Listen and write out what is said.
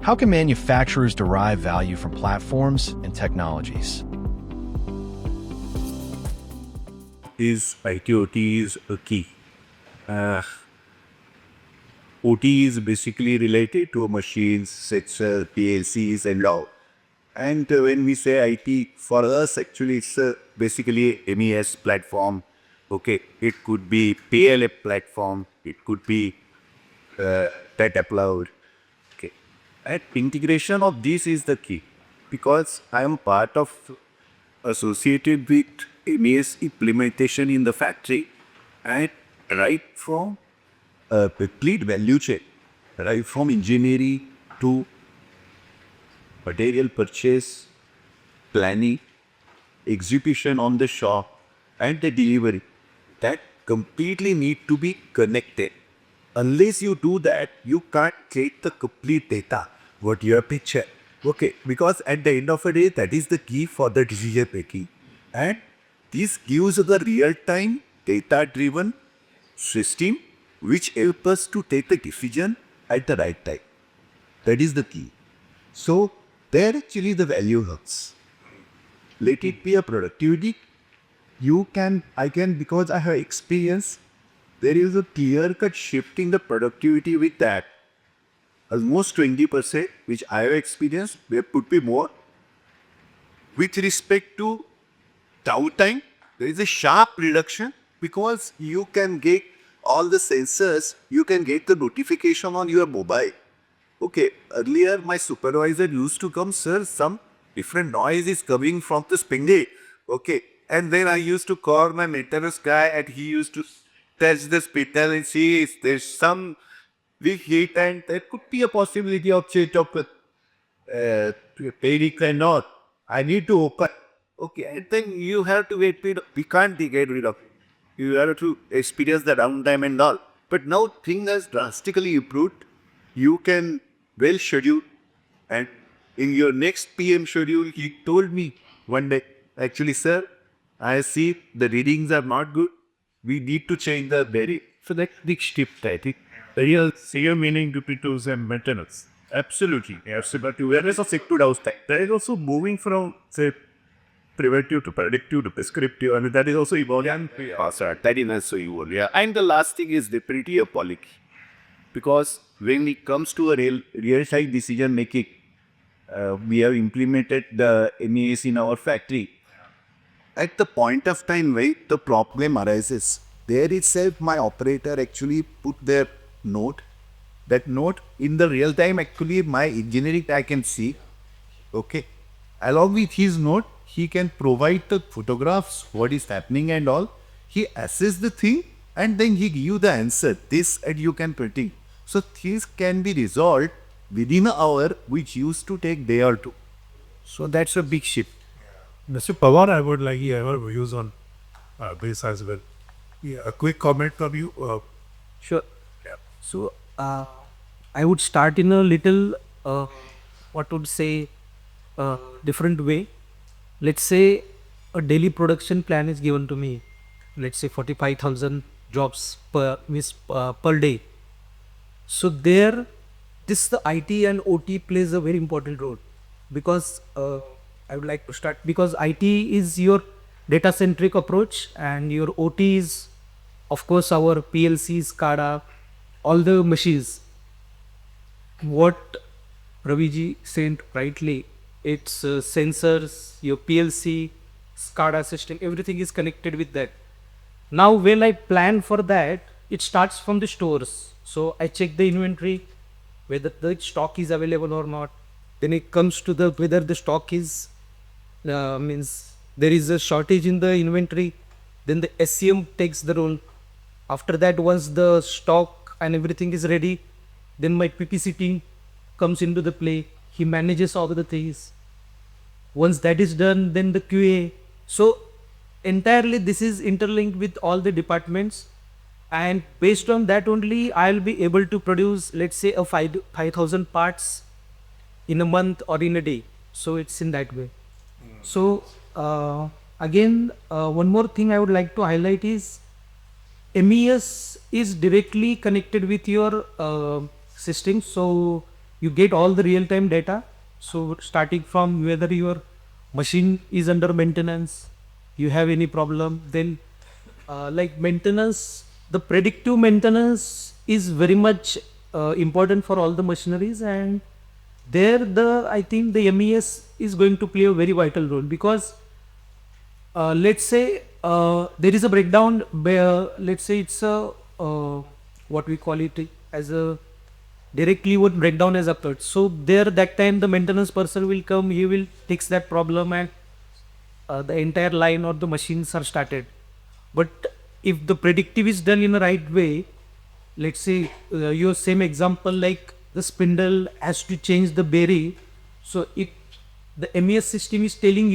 How can manufacturers derive value from platforms and technologies? Is IT/OT is a key. Uh, OT is basically related to machines, sensors, PLCs, and all. And when we say IT, for us, actually, it's basically MES platform. Okay, it could be PLF platform. It could be data cloud. Okay, and integration of this is the key because I am part of associated with MES implementation in the factory, and right from a complete value chain, right from engineering to material purchase, planning, execution on the shop, and the delivery. That completely need to be connected. Unless you do that, you can't get the complete data, what you have picture. Okay, because at the end of the day, that is the key for the decision making. And this gives the real-time data-driven system which help us to take the decision at the right time. That is the key. So there actually the value hubs. Let it be a productivity. I can, because I have experience, there is a clear cut shift in the productivity with that. Almost 20%, which I have experienced, there could be more. With respect to downtime, there is a sharp reduction because you can get all the sensors, you can get the notification on your mobile. Okay, earlier my supervisor used to come, sir, some different noise is coming from the spindle. Okay, and then I used to call my maintenance guy and he used to touch the spindle and see if there's some weak heat and there could be a possibility of change of panic and not. I need to open. Okay, and then you have to wait. We can't get rid of it. You have to experience the downtime and all. But now things has drastically improved. You can well schedule, and in your next PM schedule, he told me one day, actually, sir, I see the readings are not good. We need to change the bearing. So that's big shift, I think. Real same meaning to tools and maintenance. Absolutely. Absolutely. Awareness of sector downtime. That is also moving from, say, preventive to predictive to prescriptive, and that is also evolving. That is also evolved, yeah. And the last thing is definitely a policy. Because when it comes to a real-time decision making, we have implemented the MES in our factory. At the point of time where the problem arises, there itself my operator actually put their note. That note in the real time, actually my engineering I can see. Okay. Along with his note, he can provide the photographs, what is happening and all. He assess the thing and then he give you the answer. This and you can predict. So things can be resolved within an hour, which used to take day or two. So that's a big shift. Mr. Pawar, I would like your views on this as well. Yeah, a quick comment from you. Sure. So, I would start in a little, what would say, different way. Let's say a daily production plan is given to me. Let's say 45,000 jobs per day. So there, the IT and OT plays a very important role because I would like to start because IT is your data centric approach and your OT is, of course, our PLCs, SCADA, all the machines. What Raviji said rightly, it's sensors, your PLC, SCADA system, everything is connected with that. Now, when I plan for that, it starts from the stores. So I check the inventory, whether the stock is available or not. Then it comes to the whether the stock is means there is a shortage in the inventory. Then the SCM takes the role. After that, once the stock and everything is ready, then my PPC team comes into the play. He manages all the things. Once that is done, then the QA. So entirely this is interlinked with all the departments, and based on that only I'll be able to produce, let's say, a 5,000 parts in a month or in a day. So it's in that way. So again, one more thing I would like to highlight is MES is directly connected with your system. So you get all the real-time data. So starting from whether your machine is under maintenance, you have any problem, then like maintenance, the predictive maintenance is very much important for all the machineries, and there the I think the MES is going to play a very vital role, because let's say there is a breakdown where, let's say it's a what we call it as a directly would breakdown has occurred. So there that time the maintenance person will come, he will fix that problem, and the entire line or the machines are started. But if the predictive is done in the right way, let's say your same example, like the spindle has to change the bearing, so if the MES system is telling you